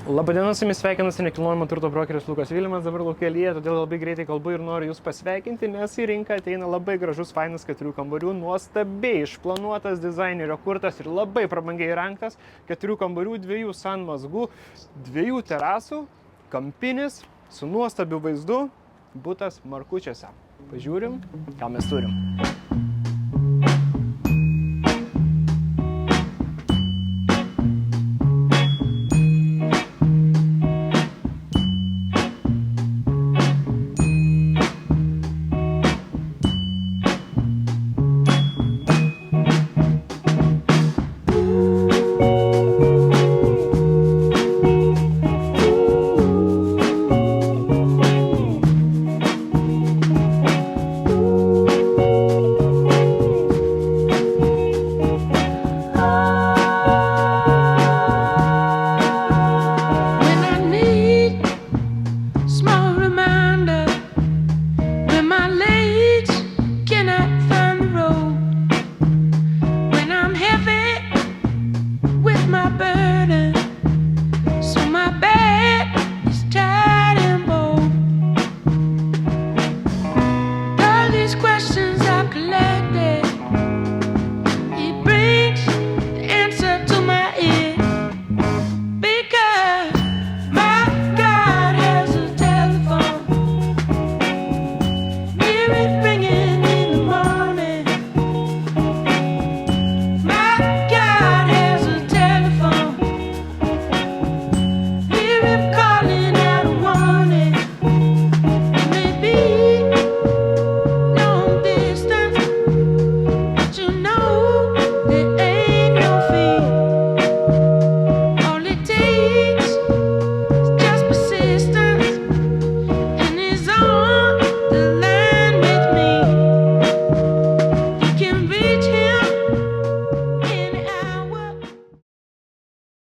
Labadiena, su jumis sveikinasi nekilnojamo turto brokeris Lukas Vilimas, dabar laukelyje, todėl labai greitai kalbu ir noriu jūs pasveikinti, nes į rinką ateina labai gražus, fainas 4 kambarių, nuostabiai išplanuotas, dizainerio kurtas ir labai prabangiai įrengtas 4 kambarių, 2 sanmazgų, 2 terasų, kampinis su nuostabiu vaizdu, butas Markučiuose. Pažiūrim, ką mes turim.